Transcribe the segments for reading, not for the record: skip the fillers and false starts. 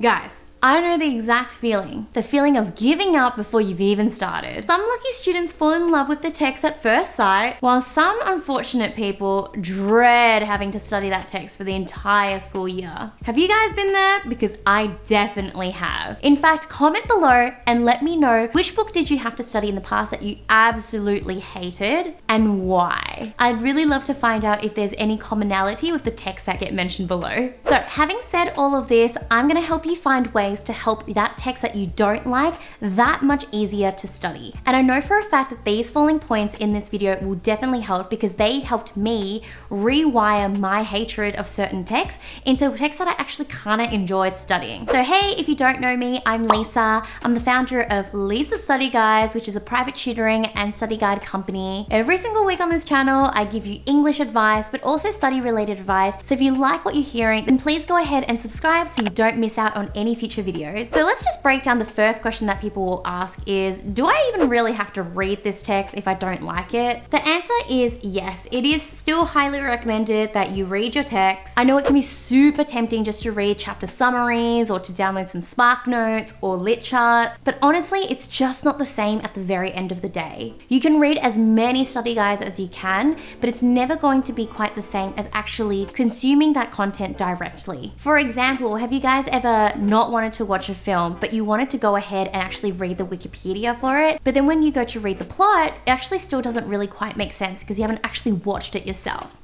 Guys, I know the exact feeling. The feeling of giving up before you've even started. Some lucky students fall in love with the text at first sight, while some unfortunate people dread having to study that text for the entire school year. Have you guys been there? Because I definitely have. In fact, comment below and let me know which book did you have to study in the past that you absolutely hated and why. I'd really love to find out if there's any commonality with the texts that get mentioned below. So having said all of this, I'm gonna help you find ways to help that text that you don't like that much easier to study. And I know for a fact that these following points in this video will definitely help because they helped me rewire my hatred of certain texts into texts that I actually kind of enjoyed studying. So hey, if you don't know me, I'm Lisa. I'm the founder of Lisa Study Guides, which is a private tutoring and study guide company. Every single week on this channel, I give you English advice, but also study related advice. So if you like what you're hearing, then please go ahead and subscribe so you don't miss out on any future videos. So let's just break down the first question that people will ask is, do I even really have to read this text if I don't like it? The answer is yes. It is still highly recommended that you read your text. I know it can be super tempting just to read chapter summaries or to download some Spark Notes or lit charts, but honestly, it's just not the same at the very end of the day. You can read as many study guides as you can, but it's never going to be quite the same as actually consuming that content directly. For example, have you guys ever not wanted to watch a film, but you wanted to go ahead and actually read the Wikipedia for it, but then when you go to read the plot, it actually still doesn't really quite make sense because you haven't actually watched it yourself.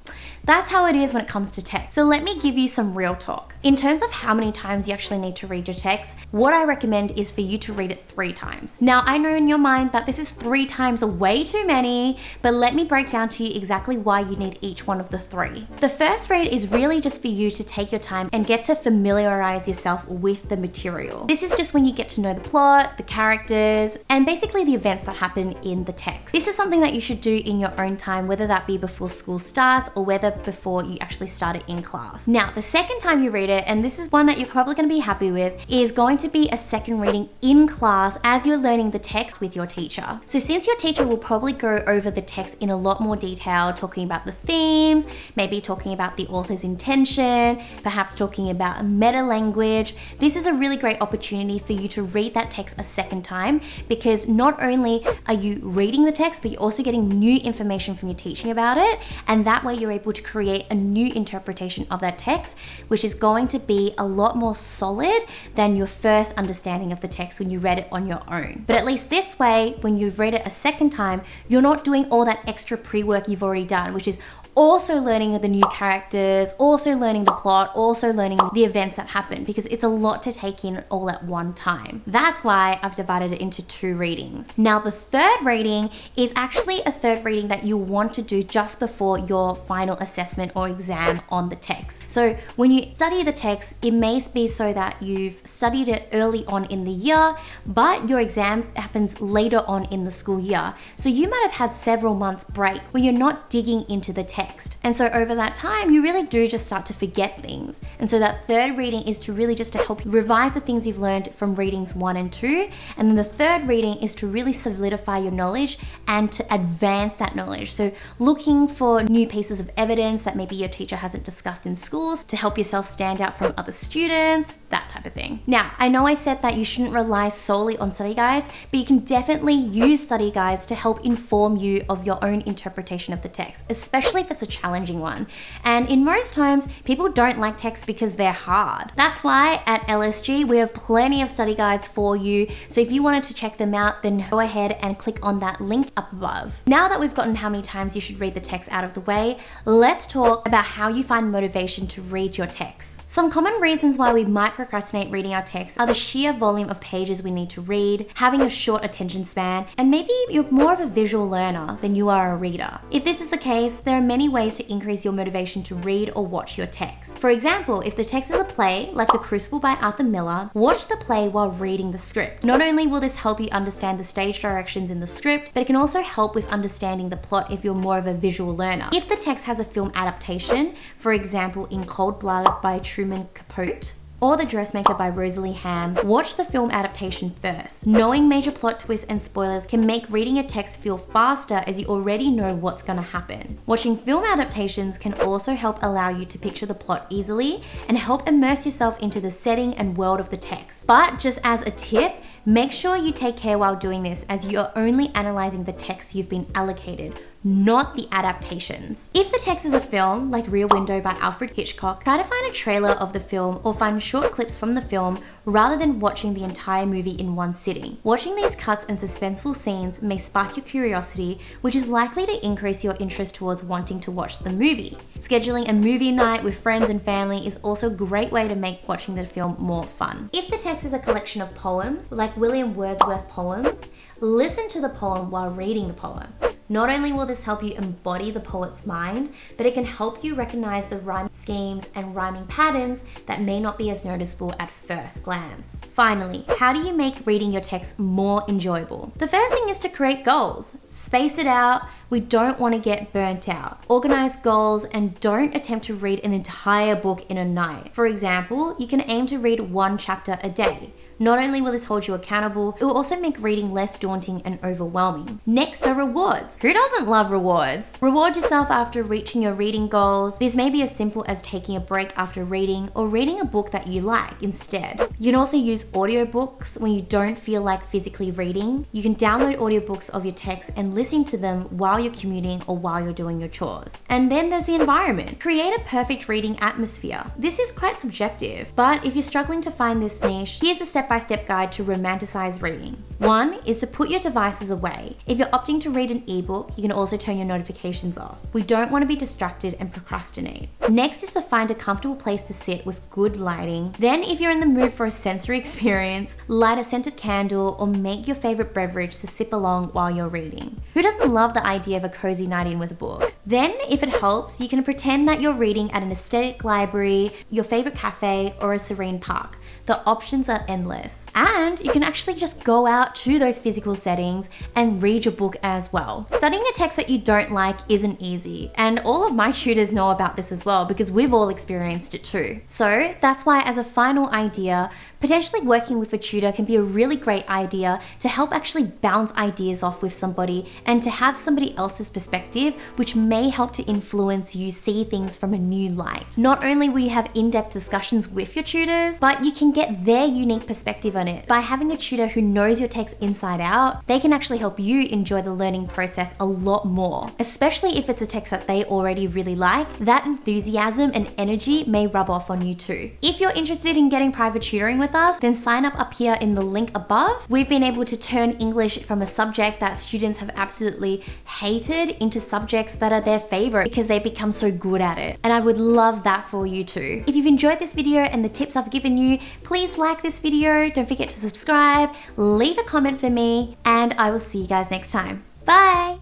That's how it is when it comes to text. So let me give you some real talk. In terms of how many times you actually need to read your text, what I recommend is for you to read it 3 times. Now, I know in your mind that this is 3 times way too many, but let me break down to you exactly why you need each one of the 3. The first read is really just for you to take your time and get to familiarize yourself with the material. This is just when you get to know the plot, the characters, and basically the events that happen in the text. This is something that you should do in your own time, whether that be before school starts or whether before you actually start it in class. Now, the second time you read it, and this is one that you're probably going to be happy with, is going to be a second reading in class as you're learning the text with your teacher. So since your teacher will probably go over the text in a lot more detail, talking about the themes, maybe talking about the author's intention, perhaps talking about meta language, this is a really great opportunity for you to read that text a second time, because not only are you reading the text, but you're also getting new information from your teaching about it, and that way you're able to create a new interpretation of that text, which is going to be a lot more solid than your first understanding of the text when you read it on your own. But at least this way, when you've read it a second time, you're not doing all that extra pre-work you've already done, which is also learning the new characters, also learning the plot, also learning the events that happen, because it's a lot to take in all at one time. That's why I've divided it into 2 readings. Now, the third reading is actually a third reading that you want to do just before your final assessment or exam on the text. So when you study the text, it may be so that you've studied it early on in the year, but your exam happens later on in the school year. So you might have had several months break where you're not digging into the text. And so over that time, you really do just start to forget things. And so that third reading is to really just to help you revise the things you've learned from readings 1 and 2. And then the third reading is to really solidify your knowledge and to advance that knowledge. So looking for new pieces of evidence that maybe your teacher hasn't discussed in schools to help yourself stand out from other students, that type of thing. Now, I know I said that you shouldn't rely solely on study guides, but you can definitely use study guides to help inform you of your own interpretation of the text, especially if it's a challenging one. And in most times, people don't like texts because they're hard. That's why at LSG, we have plenty of study guides for you. So if you wanted to check them out, then go ahead and click on that link up above. Now that we've gotten how many times you should read the text out of the way, let's talk about how you find motivation to read your text. Some common reasons why we might procrastinate reading our text are the sheer volume of pages we need to read, having a short attention span, and maybe you're more of a visual learner than you are a reader. If this is the case, there are many ways to increase your motivation to read or watch your text. For example, if the text is a play, like The Crucible by Arthur Miller, watch the play while reading the script. Not only will this help you understand the stage directions in the script, but it can also help with understanding the plot if you're more of a visual learner. If the text has a film adaptation, for example in Cold Blood by Truman Capote, or The Dressmaker by Rosalie Ham, watch the film adaptation first. Knowing major plot twists and spoilers can make reading a text feel faster as you already know what's gonna happen. Watching film adaptations can also help allow you to picture the plot easily and help immerse yourself into the setting and world of the text. But just as a tip, make sure you take care while doing this, as you're only analyzing the text you've been allocated, not the adaptations. If the text is a film, like Rear Window by Alfred Hitchcock, try to find a trailer of the film or find short clips from the film rather than watching the entire movie in one sitting. Watching these cuts and suspenseful scenes may spark your curiosity, which is likely to increase your interest towards wanting to watch the movie. Scheduling a movie night with friends and family is also a great way to make watching the film more fun. If the text is a collection of poems, like William Wordsworth poems, listen to the poem while reading the poem. Not only will this help you embody the poet's mind, but it can help you recognize the rhyme schemes and rhyming patterns that may not be as noticeable at first glance. Finally, how do you make reading your text more enjoyable? The first thing is to create goals. Space it out. We don't want to get burnt out. Organize goals and don't attempt to read an entire book in a night. For example, you can aim to read one chapter a day. Not only will this hold you accountable, it will also make reading less daunting and overwhelming. Next are rewards. Who doesn't love rewards? Reward yourself after reaching your reading goals. This may be as simple as taking a break after reading or reading a book that you like instead. You can also use audiobooks when you don't feel like physically reading. You can download audiobooks of your text and listen to them while you're commuting or while you're doing your chores. And then there's the environment. Create a perfect reading atmosphere. This is quite subjective, but if you're struggling to find this niche, here's a step-by-step guide to romanticize reading. One is to put your devices away. If you're opting to read an ebook, you can also turn your notifications off. We don't want to be distracted and procrastinate. Next is to find a comfortable place to sit with good lighting. Then, if you're in the mood for a sensory experience, light a scented candle or make your favorite beverage to sip along while you're reading. Who doesn't love the idea of a cozy night in with a book? Then, if it helps, you can pretend that you're reading at an aesthetic library, your favorite cafe, or a serene park. The options are endless. And you can actually just go out to those physical settings and read your book as well. Studying a text that you don't like isn't easy, and all of my tutors know about this as well because we've all experienced it too. So that's why, as a final idea, potentially working with a tutor can be a really great idea to help actually bounce ideas off with somebody and to have somebody else's perspective, which may help to influence you see things from a new light. Not only will you have in-depth discussions with your tutors, but you can get their unique perspective on it. By having a tutor who knows your text inside out, they can actually help you enjoy the learning process a lot more, especially if it's a text that they already really like. That enthusiasm and energy may rub off on you too. If you're interested in getting private tutoring with us, then sign up here in the link above. We've been able to turn English from a subject that students have absolutely hated into subjects that are their favorite because they become so good at it. And I would love that for you too. If you've enjoyed this video and the tips I've given you, please like this video. Don't forget to subscribe, leave a comment for me, and I will see you guys next time. Bye!